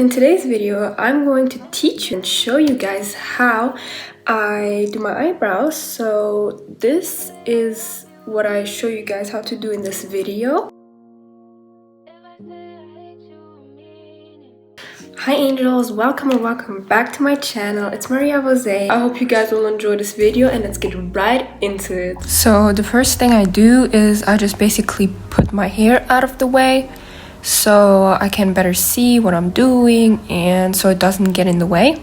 In today's video, I'm going to teach you and show you guys how I do my eyebrows. So this is what I show you guys how to do in this video. Hi angels, welcome or welcome back to my channel. It's Maria Vossé. I hope you guys will enjoy this video and let's get right into it. So the first thing I do is I just basically put my hair out of the way so I can better see what I'm doing and so it doesn't get in the way.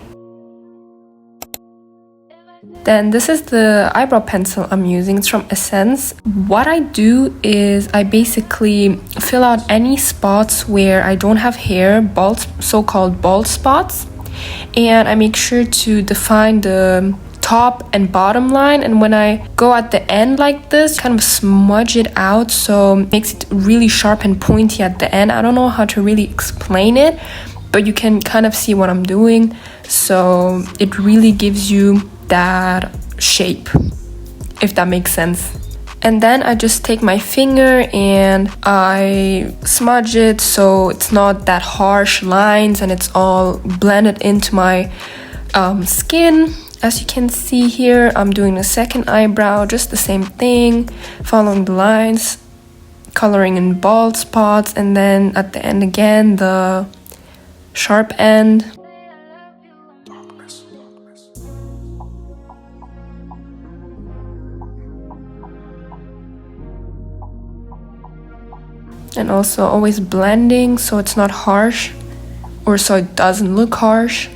Then this is the eyebrow pencil I'm using. It's from Essence. What I do is I basically fill out any spots where I don't have hair, bald, so-called bald spots, and I make sure to define the top and bottom line, and when I go at the end like this, kind of smudge it out so it makes it really sharp and pointy at the end. I don't know how to really explain it, but you can kind of see what I'm doing. So it really gives you that shape, if that makes sense. And then I just take my finger and I smudge it so it's not that harsh lines and it's all blended into my skin. As you can see here, I'm doing the second eyebrow, just the same thing, following the lines, coloring in bald spots, and then at the end again, the sharp end. And also always blending so it's not harsh, or so it doesn't look harsh.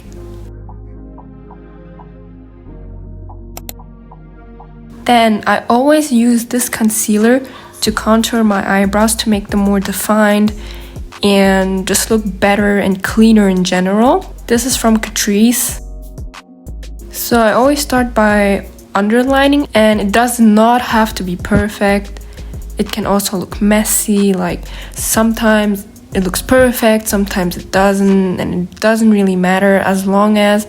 Then I always use this concealer to contour my eyebrows to make them more defined and just look better and cleaner in general. This is from Catrice. So I always start by underlining, and it does not have to be perfect. It can also look messy, like sometimes it looks perfect, sometimes it doesn't, and it doesn't really matter as long as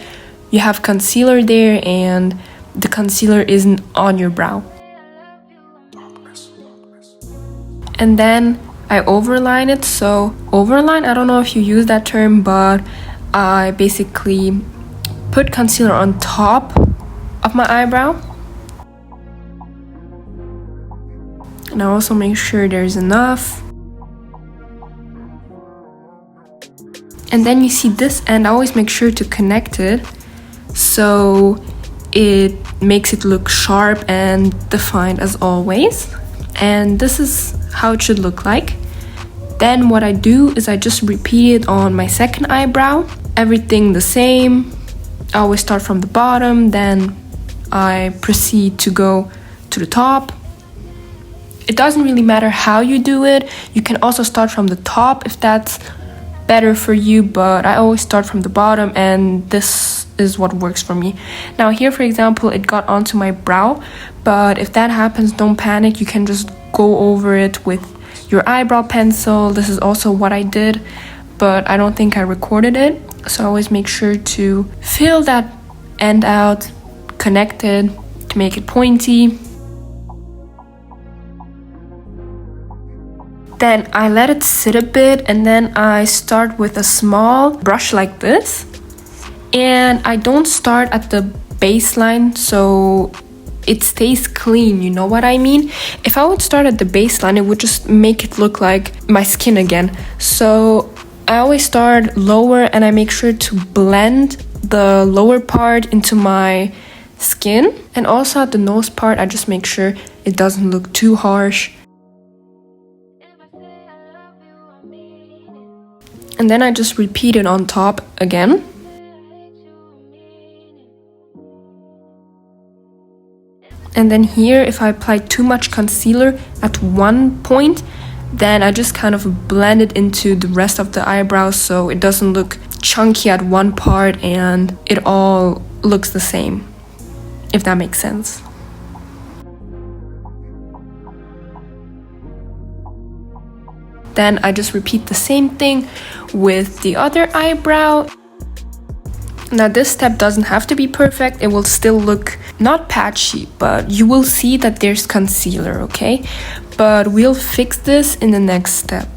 you have concealer there and the concealer isn't on your brow. And then I overline it. So overline, I don't know if you use that term, but I basically put concealer on top of my eyebrow. And I also make sure there's enough. And then you see this end, I always make sure to connect it so it makes it look sharp and defined as always. And this is how it should look like. Then what I do is I just repeat it on my second eyebrow. Everything the same. I always start from the bottom, then I proceed to go to the top. It doesn't really matter how you do it. You can also start from the top if that's better for you, but I always start from the bottom, and this is what works for me. Now here, for example, it got onto my brow, but if that happens, don't panic. You can just go over it with your eyebrow pencil. This is also what I did, but I don't think I recorded it. So I always make sure to fill that end out, connect it to make it pointy. Then I let it sit a bit, and then I start with a small brush like this. And I don't start at the baseline so it stays clean, you know what I mean? If I would start at the baseline, it would just make it look like my skin again. So I always start lower and I make sure to blend the lower part into my skin. And also at the nose part, I just make sure it doesn't look too harsh. And then I just repeat it on top again. And then here, if I apply too much concealer at one point, then I just kind of blend it into the rest of the eyebrows so it doesn't look chunky at one part and it all looks the same, if that makes sense. Then I just repeat the same thing with the other eyebrow. Now this step doesn't have to be perfect. It will still look not patchy, but you will see that there's concealer, okay? But we'll fix this in the next step.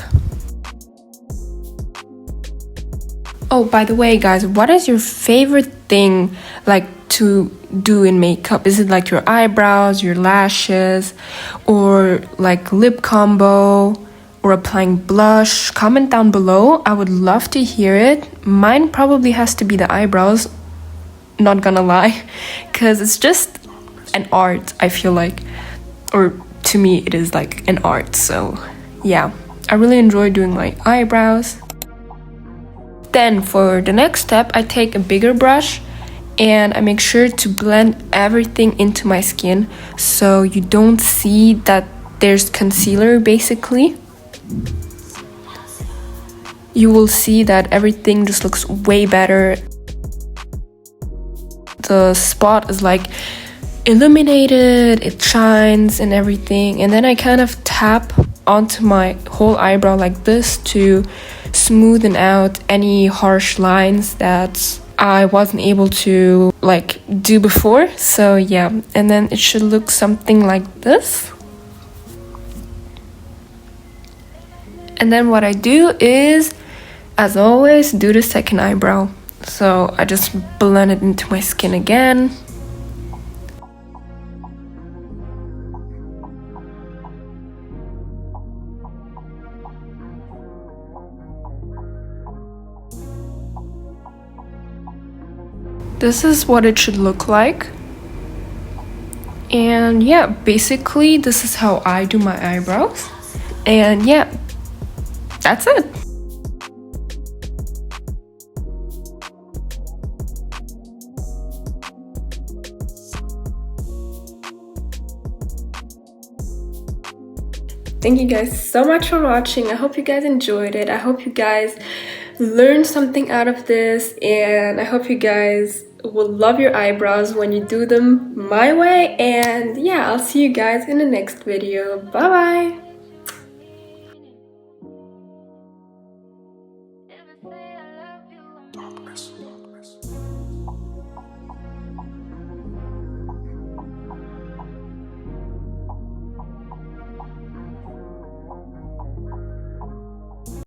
Oh, by the way, guys, what is your favorite thing like to do in makeup? Is it like your eyebrows, your lashes, or like lip combo, or applying blush? Comment down below. I would love to hear it. Mine probably has to be the eyebrows, not gonna lie, because it's just an art, I feel like. Or to me, it is like an art. So yeah, I really enjoy doing my eyebrows. Then for the next step, I take a bigger brush and I make sure to blend everything into my skin so you don't see that there's concealer basically. You will see that everything just looks way better. The spot is like illuminated, it shines and everything. And then I kind of tap onto my whole eyebrow like this to smoothen out any harsh lines that I wasn't able to like do before. So yeah, and then it should look something like this. And then what I do is, as always, do the second eyebrow. So I just blend it into my skin again. This is what it should look like. And yeah, basically this is how I do my eyebrows. And yeah, that's it. Thank you guys so much for watching. I hope you guys enjoyed it. I hope you guys learned something out of this, and I hope you guys will love your eyebrows when you do them my way. And yeah, I'll see you guys in the next video. Bye bye.